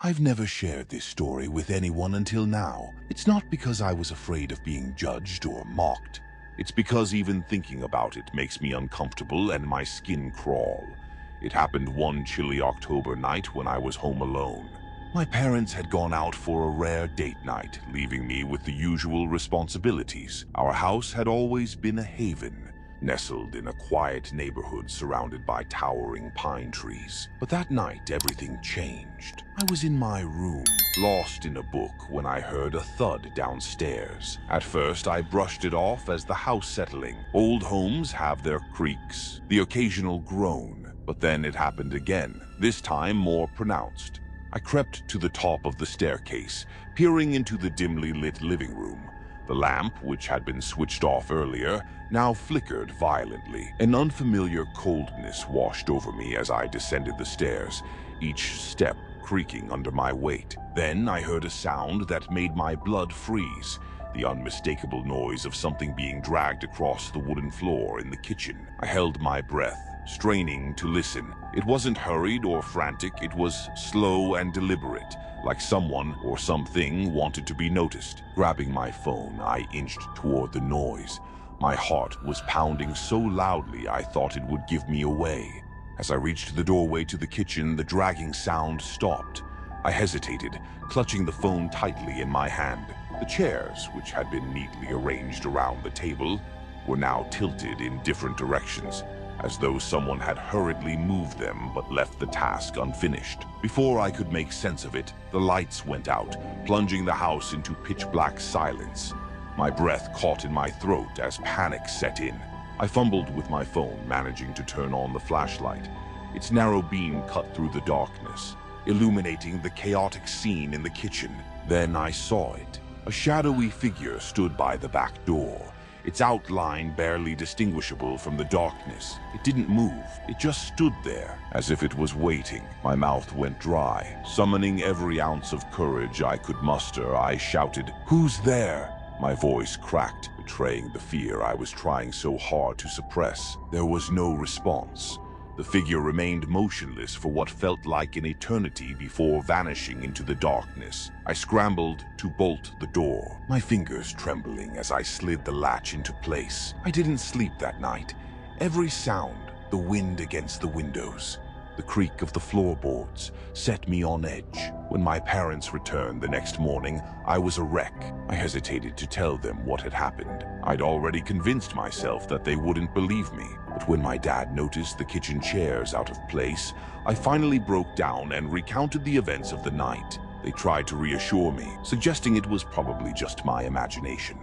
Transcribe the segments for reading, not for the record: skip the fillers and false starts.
I've never shared this story with anyone until now. It's not because I was afraid of being judged or mocked. It's because even thinking about it makes me uncomfortable and my skin crawl. It happened one chilly October night when I was home alone. My parents had gone out for a rare date night, leaving me with the usual responsibilities. Our house had always been a haven, nestled in a quiet neighborhood surrounded by towering pine trees. But that night, everything changed. I was in my room, lost in a book, when I heard a thud downstairs. At first, I brushed it off as the house settling. Old homes have their creaks, the occasional groan. But then it happened again, this time more pronounced. I crept to the top of the staircase, peering into the dimly lit living room. The lamp, which had been switched off earlier, now flickered violently. An unfamiliar coldness washed over me as I descended the stairs, each step creaking under my weight. Then I heard a sound that made my blood freeze, the unmistakable noise of something being dragged across the wooden floor in the kitchen. I held my breath, straining to listen. It wasn't hurried or frantic, it was slow and deliberate, like someone or something wanted to be noticed. Grabbing my phone, I inched toward the noise. My heart was pounding so loudly I thought it would give me away. As I reached the doorway to the kitchen, the dragging sound stopped. I hesitated, clutching the phone tightly in my hand. The chairs, which had been neatly arranged around the table, were now tilted in different directions, as though someone had hurriedly moved them but left the task unfinished. Before I could make sense of it, the lights went out, plunging the house into pitch-black silence. My breath caught in my throat as panic set in. I fumbled with my phone, managing to turn on the flashlight. Its narrow beam cut through the darkness, illuminating the chaotic scene in the kitchen. Then I saw it. A shadowy figure stood by the back door, its outline barely distinguishable from the darkness. It didn't move, it just stood there, as if it was waiting. My mouth went dry. Summoning every ounce of courage I could muster, I shouted, "Who's there?" My voice cracked, betraying the fear I was trying so hard to suppress. There was no response. The figure remained motionless for what felt like an eternity before vanishing into the darkness. I scrambled to bolt the door, my fingers trembling as I slid the latch into place. I didn't sleep that night. Every sound, the wind against the windows, the creak of the floorboards, set me on edge. When my parents returned the next morning, I was a wreck. I hesitated to tell them what had happened. I'd already convinced myself that they wouldn't believe me. But when my dad noticed the kitchen chairs out of place, I finally broke down and recounted the events of the night. They tried to reassure me, suggesting it was probably just my imagination.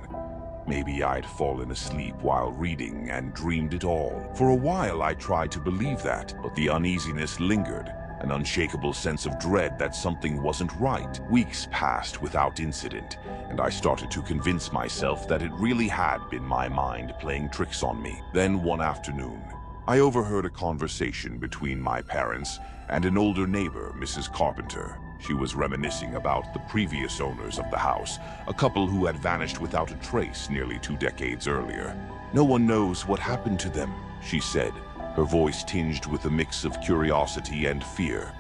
Maybe I'd fallen asleep while reading and dreamed it all. For a while I tried to believe that, but the uneasiness lingered, an unshakable sense of dread that something wasn't right. Weeks passed without incident, and I started to convince myself that it really had been my mind playing tricks on me. Then one afternoon, I overheard a conversation between my parents and an older neighbor, Mrs. Carpenter. She was reminiscing about the previous owners of the house, a couple who had vanished without a trace nearly 2 decades earlier. "No one knows what happened to them," she said, her voice tinged with a mix of curiosity and fear.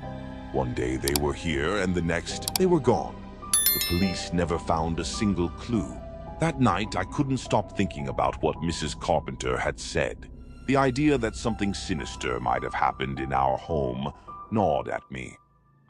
"One day they were here, and the next, they were gone. The police never found a single clue." That night, I couldn't stop thinking about what Mrs. Carpenter had said. The idea that something sinister might have happened in our home gnawed at me.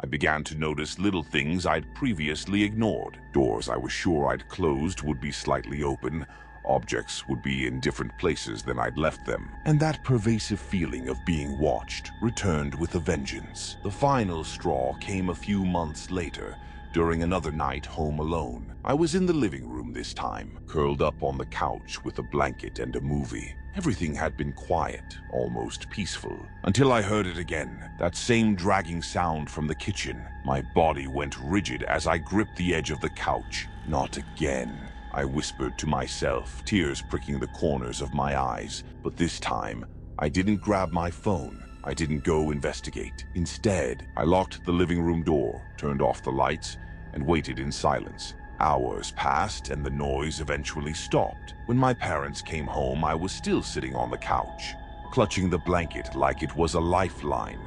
I began to notice little things I'd previously ignored. Doors I was sure I'd closed would be slightly open. Objects would be in different places than I'd left them. And that pervasive feeling of being watched returned with a vengeance. The final straw came a few months later, during another night home alone. I was in the living room this time, curled up on the couch with a blanket and a movie. Everything had been quiet, almost peaceful, until I heard it again, that same dragging sound from the kitchen. My body went rigid as I gripped the edge of the couch. "Not again," I whispered to myself, tears pricking the corners of my eyes. But this time, I didn't grab my phone. I didn't go investigate. Instead, I locked the living room door, turned off the lights, and waited in silence. Hours passed, and the noise eventually stopped. When my parents came home, I was still sitting on the couch, clutching the blanket like it was a lifeline.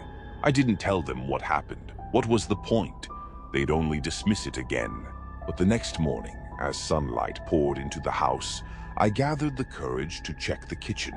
I didn't tell them what happened. What was the point? they'd only dismiss it again. But the next morning, as sunlight poured into the house, I gathered the courage to check the kitchen.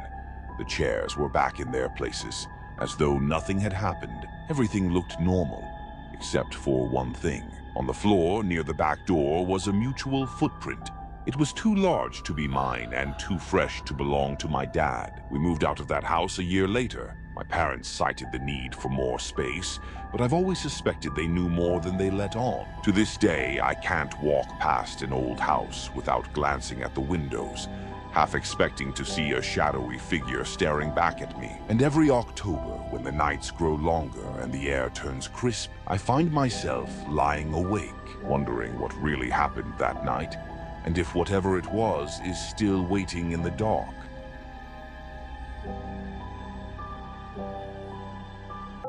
The chairs were back in their places, as though nothing had happened. Everything looked normal, except for one thing. On the floor near the back door was a mutual footprint. It was too large to be mine and too fresh to belong to my dad. We moved out of that house a year later. My parents cited the need for more space, but I've always suspected they knew more than they let on. To this day, I can't walk past an old house without glancing at the windows, half expecting to see a shadowy figure staring back at me. And every October, when the nights grow longer and the air turns crisp, I find myself lying awake, wondering what really happened that night, and if whatever it was is still waiting in the dark.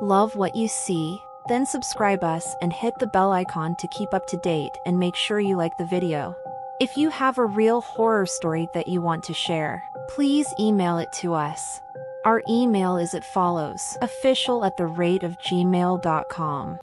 Love what you see? Then subscribe us and hit the bell icon to keep up to date, and make sure you like the video. If you have a real horror story that you want to share, please email it to us. Our email is as follows: official@gmail.com.